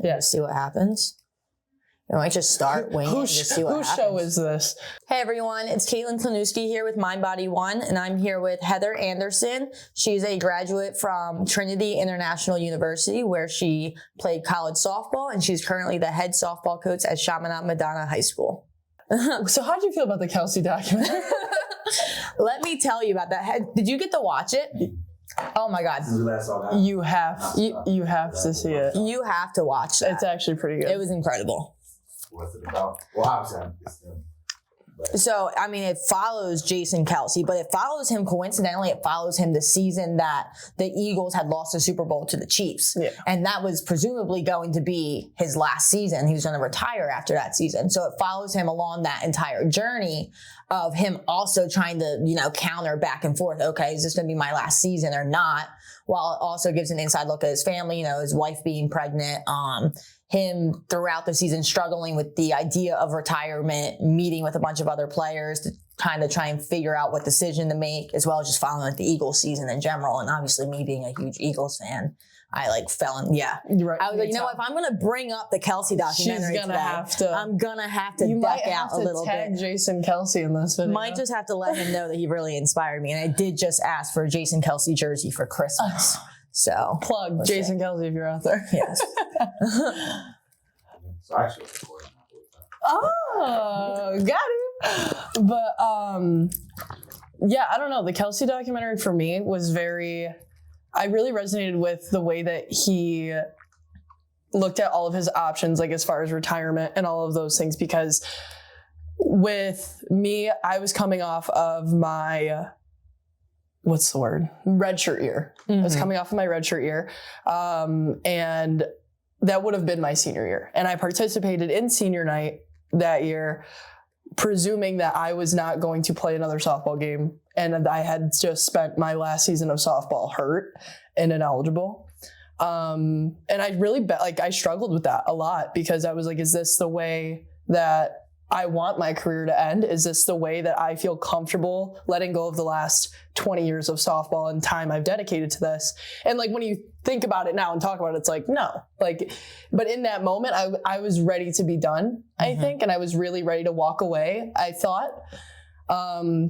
Yeah. See what happens. You might just start winging and just see what happens. Whose show is this? Hey everyone, it's Caitlin Klanuski here with Mind Body One, and I'm here with Heather Anderson. She's a graduate from Trinity International University, where she played college softball, and she's currently the head softball coach at Chaminade Madonna High School. So how do you feel about the Kelsey documentary? Let me tell you about that. Did you get to watch it? Oh my God. You have to see it. You have to watch that. It's actually pretty good. It was incredible. What's it about? Well, obviously, So, I mean, it follows Jason Kelsey, but it follows him coincidentally. It follows him the season that the Eagles had lost the Super Bowl to the Chiefs. Yeah. And that was presumably going to be his last season. He was going to retire after that season. So it follows him along that entire journey of him also trying to, counter back and forth. Okay, is this going to be my last season or not? While it also gives an inside look at his family, his wife being pregnant, him throughout the season struggling with the idea of retirement, meeting with a bunch of other players to kind of try and figure out what decision to make, as well as just following the Eagles season in general. And obviously me being a huge Eagles fan, I fell in. Yeah. Right. I was like, what, if I'm going to bring up the Kelsey documentary today, I'm going to have to duck out a little bit. Tag Jason Kelsey in this video. Might just have to let him know that he really inspired me. And I did just ask for a Jason Kelsey jersey for Christmas. So plug Jason Kelsey if you're out there. Yes. So actually, got him. But yeah, I don't know. The Kelsey documentary for me was I really resonated with the way that he looked at all of his options, as far as retirement and all of those things, because with me, I was coming off of my redshirt year. Mm-hmm. I was coming off of my redshirt year. And that would have been my senior year. And I participated in senior night that year, presuming that I was not going to play another softball game. And I had just spent my last season of softball hurt and ineligible. And I really I struggled with that a lot, because I was like, is this the way that I want my career to end? Is this the way that I feel comfortable letting go of the last 20 years of softball and time I've dedicated to this? And when you think about it now and talk about it, it's no. But in that moment, I was ready to be done, I think, and I was really ready to walk away, I thought.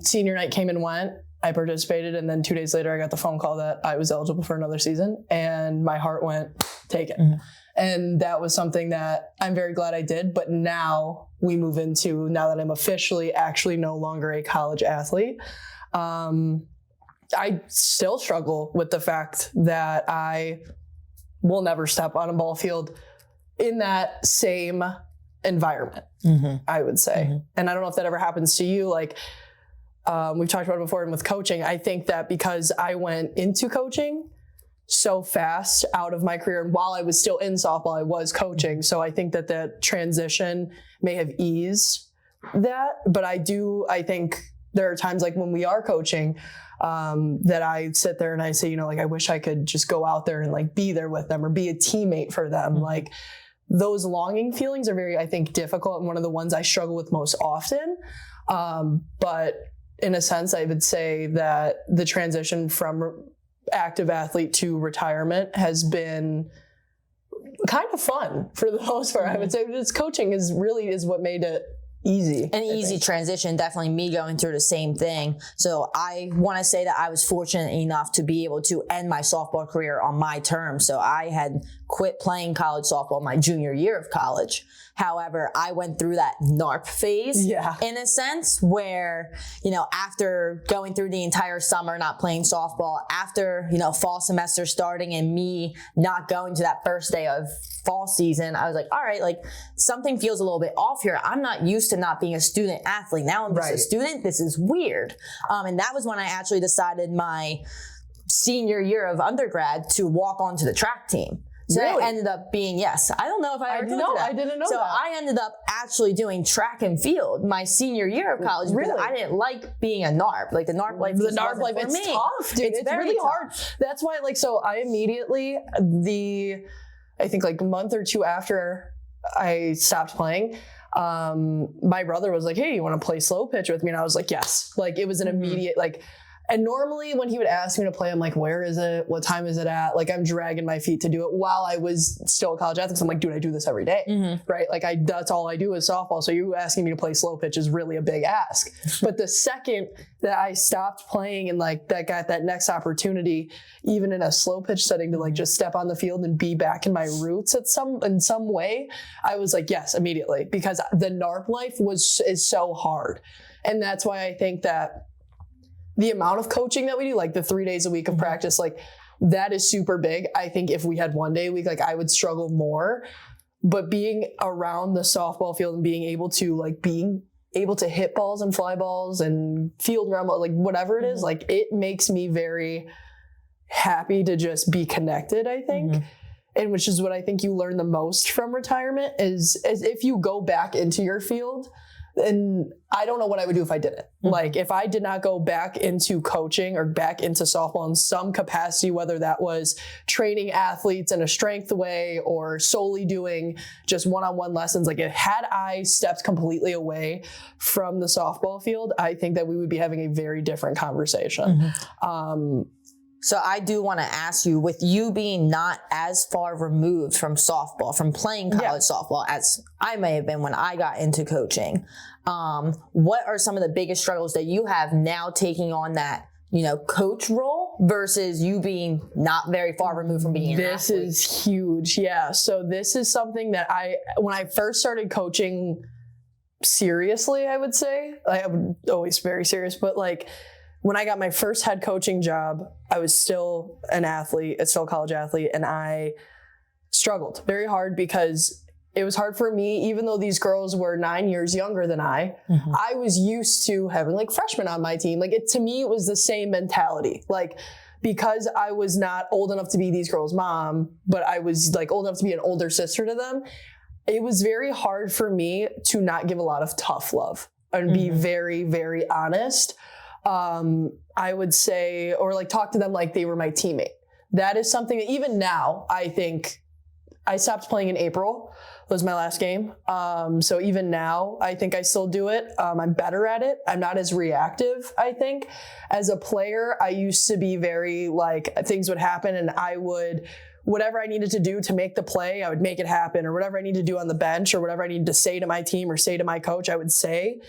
Senior night came and went. I participated, and then 2 days later, I got the phone call that I was eligible for another season, and my heart went, take it. Mm-hmm. And that was something that I'm very glad I did. But now we move into, now that I'm officially actually no longer a college athlete, I still struggle with the fact that I will never step on a ball field in that same environment, I would say. Mm-hmm. And I don't know if that ever happens to you. We've talked about it before, and with coaching, I think that because I went into coaching so fast out of my career, and while I was still in softball, I was coaching. So I think that that transition may have eased that. But I think there are times when we are coaching, that I sit there and I say, I wish I could just go out there and be there with them or be a teammate for them. Mm-hmm. Those longing feelings are very, I think, difficult, and one of the ones I struggle with most often. But in a sense, I would say that the transition from active athlete to retirement has been kind of fun for the most part. I would say it's coaching is what made it easy. An easy transition, definitely me going through the same thing. So I want to say that I was fortunate enough to be able to end my softball career on my terms. So I had quit playing college softball my junior year of college. However, I went through that NARP phase in a sense where, after going through the entire summer not playing softball, after, fall semester starting and me not going to that first day of fall season, I was like, all right, something feels a little bit off here. I'm not used to not being a student athlete. Now I'm just a student. This is weird. And that was when I actually decided my senior year of undergrad to walk onto the track team. So it ended up being, yes. I don't know if I ever told you that. I didn't know that. So I ended up actually doing track and field my senior year of college because I didn't like being a NARP. The NARP life it's tough, dude. It's really hard. That's why, so I immediately, I think a month or two after I stopped playing, my brother was like, hey, you want to play slow pitch with me? And I was like, yes. It was an immediate, And normally when he would ask me to play, I'm like, where is it? What time is it at? Like, I'm dragging my feet to do it while I was still a college athlete. So I'm like, dude, I do this every day, right? Like, that's all I do is softball. So you asking me to play slow pitch is really a big ask. But the second that I stopped playing and like that got that next opportunity, even in a slow pitch setting, to like just step on the field and be back in my roots in some way, I was like, yes, immediately, because the NARP life is so hard. And that's why I think that the amount of coaching that we do, like the 3 days a week of practice, like that is super big. I think if we had 1 day a week, like I would struggle more, but being around the softball field and being able to hit balls and fly balls and field round, like whatever it is, like it makes me very happy to just be connected, I think. And which is what I think you learn the most from retirement is if you go back into your field. And I don't know what I would do if I didn't. Like, if I did not go back into coaching or back into softball in some capacity, whether that was training athletes in a strength way or solely doing just one-on-one lessons, like had I stepped completely away from the softball field, I think that we would be having a very different conversation. So I do want to ask you, with you being not as far removed from softball, from playing college softball as I may have been when I got into coaching, what are some of the biggest struggles that you have now taking on that, coach role versus you being not very far removed from being an athlete? This is huge. Yeah. So this is something that when I first started coaching seriously, I would say, I was always very serious, but like, when I got my first head coaching job, I was still an athlete, still a college athlete, and I struggled very hard because it was hard for me, even though these girls were 9 years younger than I was used to having like freshmen on my team. Like to me, it was the same mentality. Like, because I was not old enough to be these girls' mom, but I was like old enough to be an older sister to them, it was very hard for me to not give a lot of tough love and be very, very honest. I would say, or like talk to them like they were my teammate. That is something that even now, I think I stopped playing in April. Was my last game. So even now, I think I still do it. I'm better at it. I'm not as reactive, I think. As a player, I used to be very like things would happen and I would, whatever I needed to do to make the play, I would make it happen, or whatever I needed to do on the bench or whatever I needed to say to my team or say to my coach, I would say.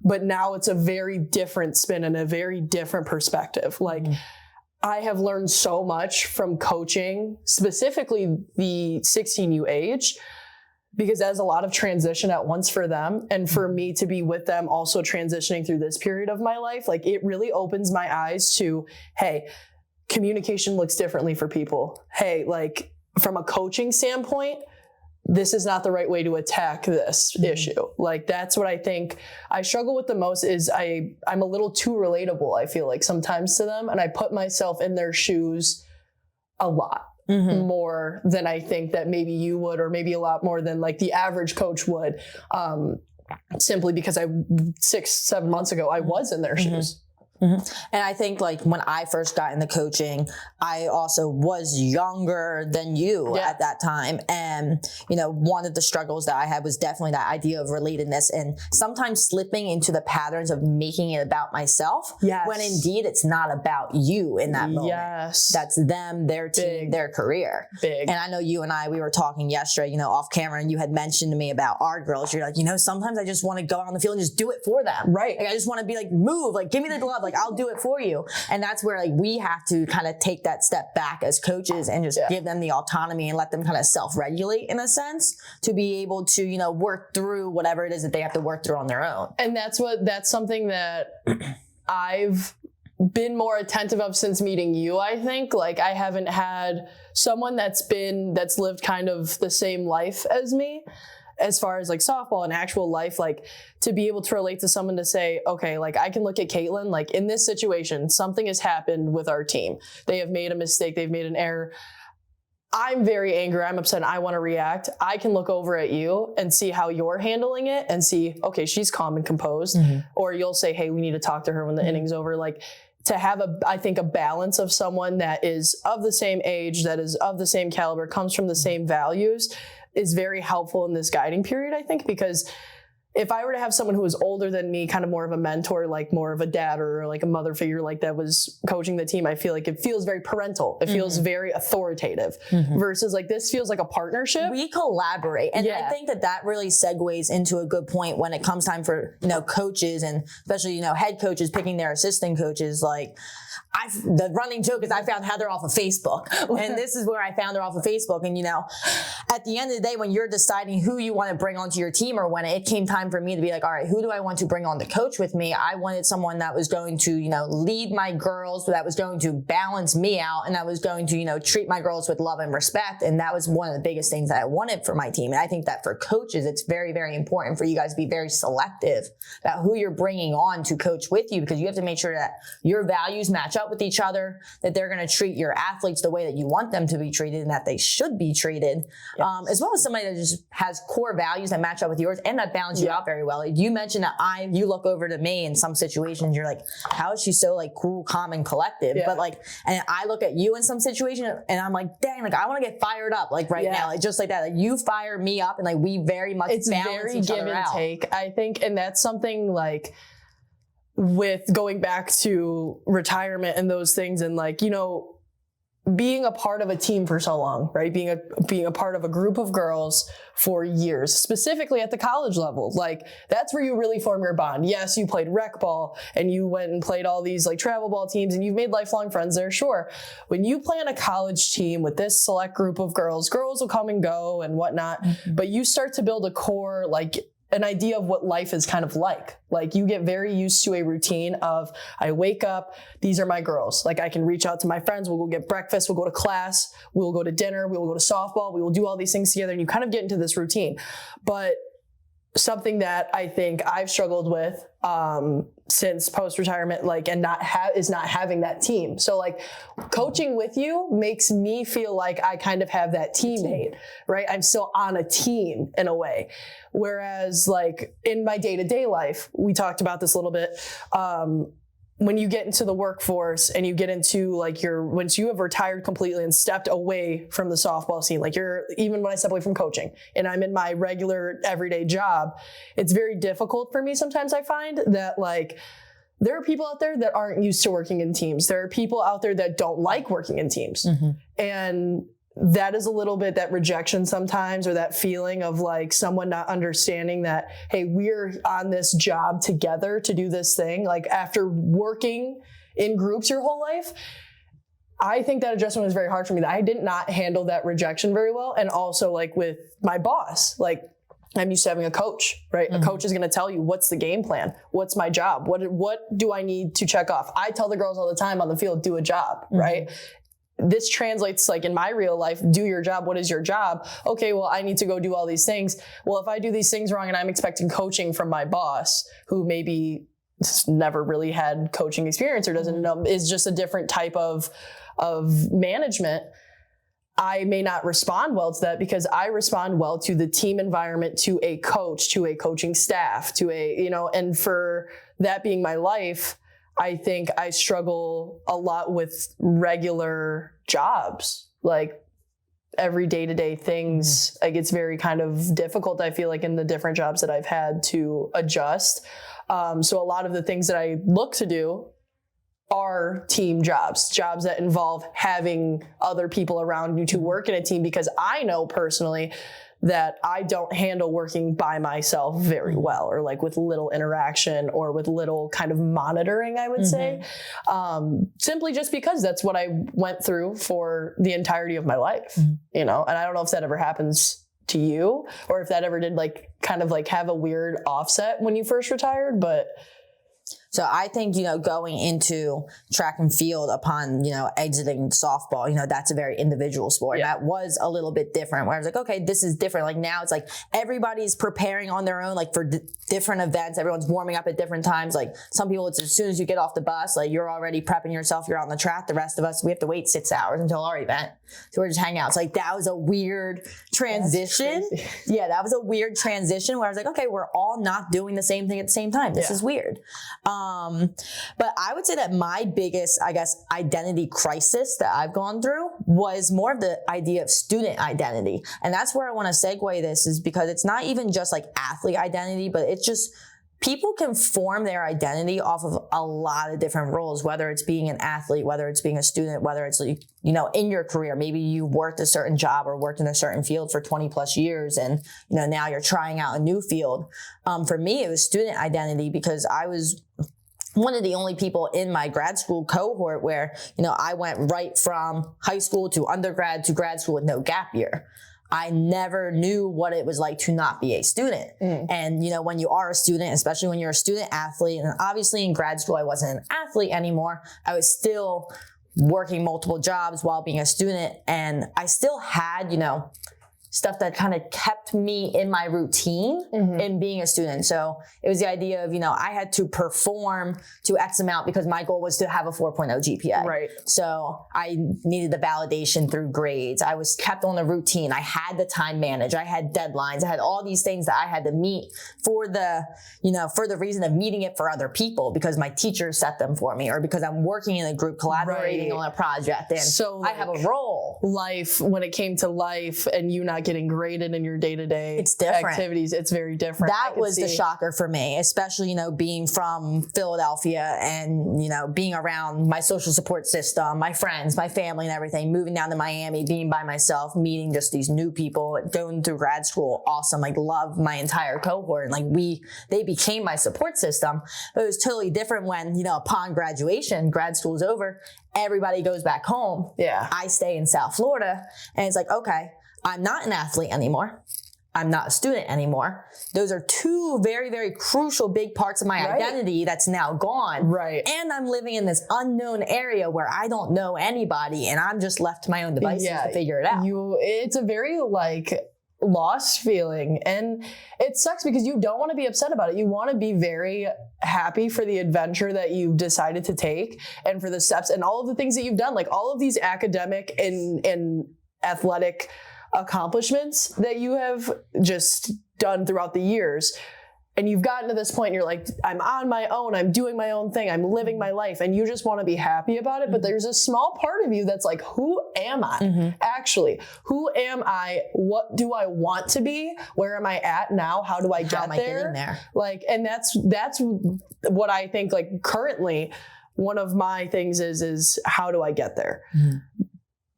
But now it's a very different spin and a very different perspective. Like I have learned so much from coaching, specifically the 16U age, because that's a lot of transition at once for them. And for me to be with them also transitioning through this period of my life, like it really opens my eyes to, hey, communication looks differently for people. Hey, like from a coaching standpoint, this is not the right way to attack this issue. Like that's what I think I struggle with the most is I'm a little too relatable, I feel like sometimes to them. And I put myself in their shoes a lot more than I think that maybe you would, or maybe a lot more than like the average coach would. Simply because 6-7 months ago, I was in their shoes. And I think like when I first got into coaching, I also was younger than you at that time. And, one of the struggles that I had was definitely that idea of relatedness and sometimes slipping into the patterns of making it about myself when indeed it's not about you in that moment. That's them, their team, their career. And I know you and we were talking yesterday, off camera, and you had mentioned to me about our girls. You're like, sometimes I just want to go out on the field and just do it for them. Right. Like I just want to be like, move, like give me the glove. Like I'll do it for you. And that's where like we have to kind of take that step back as coaches and just give them the autonomy and let them kind of self-regulate in a sense to be able to, work through whatever it is that they have to work through on their own. And that's something that I've been more attentive of since meeting you, I think. Like I haven't had someone that's lived kind of the same life as me. As far as like softball and actual life, like to be able to relate to someone to say, okay, like I can look at Caitlin, like in this situation, something has happened with our team. They have made a mistake. They've made an error. I'm very angry. I'm upset. I want to react. I can look over at you and see how you're handling it and see, okay, she's calm and composed. Or you'll say, hey, we need to talk to her when the inning's over. Like to have I think a balance of someone that is of the same age, that is of the same caliber, comes from the same values is very helpful in this guiding period, I think, because if I were to have someone who was older than me, kind of more of a mentor, like more of a dad or like a mother figure, like that was coaching the team, I feel like it feels very parental. It feels very authoritative versus like this feels like a partnership. We collaborate. And I think that really segues into a good point when it comes time for, coaches and especially, head coaches picking their assistant coaches. Like the running joke is I found Heather off of Facebook and this is where I found her off of Facebook. And, at the end of the day, when you're deciding who you want to bring onto your team or when it came time for me to be like, all right, who do I want to bring on to coach with me? I wanted someone that was going to, lead my girls, that was going to balance me out and that was going to, treat my girls with love and respect. And that was one of the biggest things that I wanted for my team. And I think that for coaches, it's very, very important for you guys to be very selective about who you're bringing on to coach with you, because you have to make sure that your values match up with each other, that they're going to treat your athletes the way that you want them to be treated and that they should be treated, as well as somebody that just has core values that match up with yours and that balance you out very well. Like you mentioned that you look over to me in some situations, you're like, how is she so like cool, calm, and collective? But like, and I look at you in some situation and I'm like, dang, like I want to get fired up like right now, like just like that. Like you fire me up and like we very much balance very each give other and out. take, I think, and that's something like with going back to retirement and those things and like, being a part of a team for so long, right? Being a part of a group of girls for years, specifically at the college level. Like that's where you really form your bond. Yes, you played rec ball and you went and played all these like travel ball teams and you've made lifelong friends there. Sure. When you play on a college team with this select group of girls will come and go and whatnot, but you start to build a core, like an idea of what life is kind of like. Like you get very used to a routine of I wake up, these are my girls. Like I can reach out to my friends, we'll go get breakfast, we'll go to class, we'll go to dinner, we will go to softball, we will do all these things together and you kind of get into this routine. But something that I think I've struggled with since post-retirement, like, and is not having that team. So like coaching with you makes me feel like I kind of have that teammate, right? I'm still on a team in a way. Whereas like in my day-to-day life, we talked about this a little bit, when you get into the workforce and you get into like once you have retired completely and stepped away from the softball scene, like even when I step away from coaching and I'm in my regular everyday job, it's very difficult for me sometimes. I find that like there are people out there that aren't used to working in teams. There are people out there that don't like working in teams. And that is a little bit that rejection sometimes, or that feeling of like someone not understanding that, hey, we're on this job together to do this thing. Like after working in groups your whole life, I think that adjustment was very hard for me. I did not handle that rejection very well. And also like with my boss, like I'm used to having a coach, right? A coach is going to tell you what's the game plan, what's my job, what do I need to check off. I tell the girls all the time on the field, do a job, right? This translates like in my real life, do your job. What is your job? Okay, well, I need to go do all these things. Well, if I do these things wrong and I'm expecting coaching from my boss, who maybe never really had coaching experience or doesn't know, is just a different type of management, I may not respond well to that because I respond well to the team environment, to a coach, to a coaching staff, to and for that being my life, I think I struggle a lot with regular jobs, like every day-to-day things. Like it's very kind of difficult, I feel like, in the different jobs that I've had to adjust. So a lot of the things that I look to do are team jobs that involve having other people around you to work in a team, because I know personally that I don't handle working by myself very well, or like with little interaction or with little kind of monitoring, I would say, simply just because that's what I went through for the entirety of my life, and I don't know if that ever happens to you or if that ever did like kind of like have a weird offset when you first retired, but So I think, going into track and field upon, exiting softball, that's a very individual sport. Yeah. That was a little bit different where I was like, okay, this is different. Like now it's like everybody's preparing on their own, like for different events. Everyone's warming up at different times. Like some people, it's as soon as you get off the bus, like you're already prepping yourself. You're on the track. The rest of us, we have to wait 6 hours until our event. So we're just hanging out. It's like, that was a weird transition. Yeah, that was a weird transition where I was like, okay, we're all not doing the same thing at the same time. This is weird. But I would say that my biggest, identity crisis that I've gone through was more of the idea of student identity. And that's where I want to segue this, is because it's not even just like athlete identity, but it's just people can form their identity off of a lot of different roles, whether it's being an athlete, whether it's being a student, whether it's, like, you know, in your career, maybe you worked a certain job or worked in a certain field for 20 plus years. And, you know, now you're trying out a new field. For me, it was student identity, because I was one of the only people in my grad school cohort where, you know, I went right from high school to undergrad to grad school with no gap year. I never knew what it was like to not be a student. And, you know, when you are a student, especially when you're a student athlete, and obviously in grad school, I wasn't an athlete anymore. I was still working multiple jobs while being a student. And I still had, you know, stuff that kind of kept me in my routine in being a student. So it was the idea of, you know, I had to perform to X amount because my goal was to have a 4.0 GPA. Right. So I needed the validation through grades. I was kept on a routine. I had to time manage. I had deadlines. I had all these things that I had to meet for the, you know, for the reason of meeting it for other people, because my teachers set them for me, or because I'm working in a group collaborating on a project. And so I have a role. Life, when it came to life and you not getting graded in your day-to-day It's different. activities, it's very different. That was the shocker for me, especially, you know, being from Philadelphia and, you know, being around my social support system, my friends, my family and everything, moving down to Miami, being by myself, meeting just these new people, going through grad school. Awesome. Like, love my entire cohort. And like they became my support system, but it was totally different when, you know, upon graduation, grad school is over, everybody goes back home. Yeah. I stay in South Florida, and it's like, okay, I'm not an athlete anymore. I'm not a student anymore. Those are two very, very crucial big parts of my identity that's now gone. Right. And I'm living in this unknown area where I don't know anybody, and I'm just left to my own devices to figure it out. It's a very like lost feeling, and it sucks because you don't want to be upset about it. You want to be very happy for the adventure that you've decided to take, and for the steps and all of the things that you've done, like all of these academic and athletic accomplishments that you have just done throughout the years. And you've gotten to this point and you're like, I'm on my own, I'm doing my own thing, I'm living my life, and you just want to be happy about it. But there's a small part of you that's like, who am I? Actually, who am I? What do I want to be? Where am I at now? How do I get am I getting there? Like, and that's what I think, like, currently one of my things is how do I get there?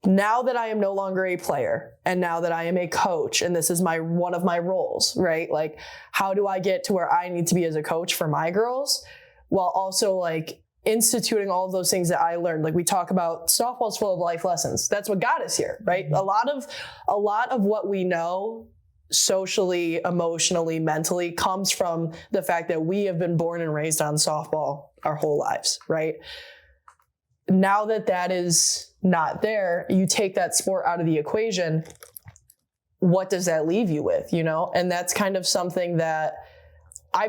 Now that I am no longer a player, and now that I am a coach, and this is one of my roles, right? Like, how do I get to where I need to be as a coach for my girls, while also like instituting all of those things that I learned? Like, we talk about softball's full of life lessons. That's what got us here, right? A lot of what we know socially, emotionally, mentally comes from the fact that we have been born and raised on softball our whole lives, right? Now that is not there, you take that sport out of the equation. What does that leave you with, you know? And that's kind of something that I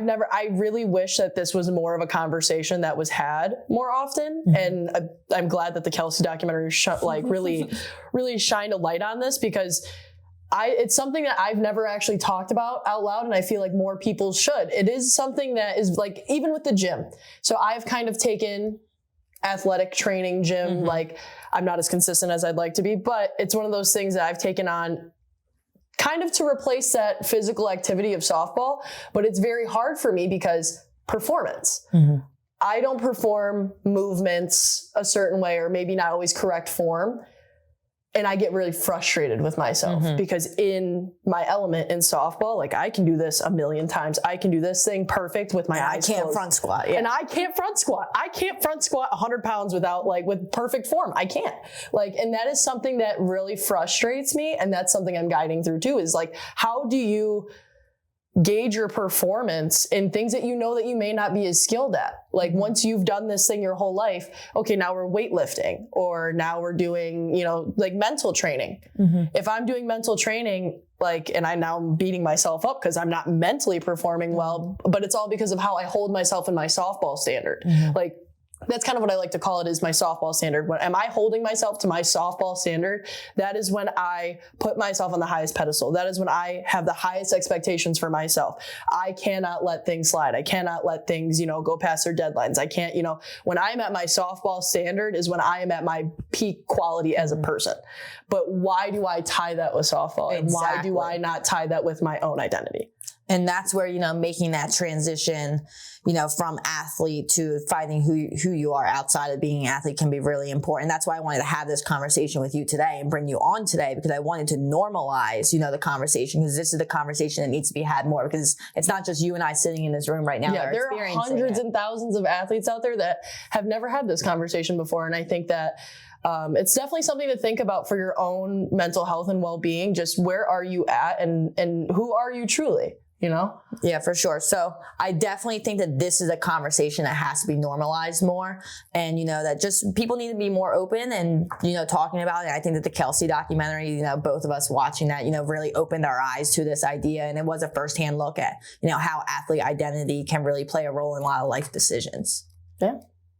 really wish that this was more of a conversation that was had more often. And I'm glad that the Kelsey documentary really shined a light on this, because it's something that I've never actually talked about out loud, and I feel like more people should. It is something that is like, even with the gym. So I've kind of taken athletic training, gym, like, I'm not as consistent as I'd like to be, but it's one of those things that I've taken on kind of to replace that physical activity of softball. But it's very hard for me because performance. I don't perform movements a certain way, or maybe not always correct form. And I get really frustrated with myself because in my element in softball, like, I can do this a million times. I can do this thing perfect with my eyes I can't closed. front squat. And I can't front squat. I can't front squat 100 pounds with perfect form. I can't. Like, and that is something that really frustrates me. And that's something I'm guiding through too, is like, how do you gauge your performance in things that you know that you may not be as skilled at? Like, once you've done this thing your whole life, okay, now we're weightlifting, or now we're doing, you know, like mental training. If I'm doing mental training, like, and I'm beating myself up because I'm not mentally performing well, but it's all because of how I hold myself in my softball standard. Like, that's kind of what I like to call it, is my softball standard. When am I holding myself to my softball standard? That is when I put myself on the highest pedestal. That is when I have the highest expectations for myself. I cannot let things slide. I cannot let things, go past their deadlines. I can't, when I'm at my softball standard is when I am at my peak quality as a person. But why do I tie that with softball? And why do I not tie that with my own identity? And that's where, making that transition, from athlete to finding who you are outside of being an athlete can be really important. That's why I wanted to have this conversation with you today and bring you on today, because I wanted to normalize, the conversation, because this is the conversation that needs to be had more, because it's not just you and I sitting in this room right now. Yeah, there are hundreds and thousands of athletes out there that have never had this conversation before. And I think that it's definitely something to think about for your own mental health and well-being. Just where are you at and who are you truly? Yeah, for sure. So I definitely think that this is a conversation that has to be normalized more. And, that just people need to be more open and, talking about it. I think that the Kelsey documentary, both of us watching that, really opened our eyes to this idea. And it was a firsthand look at, how athlete identity can really play a role in a lot of life decisions. Yeah.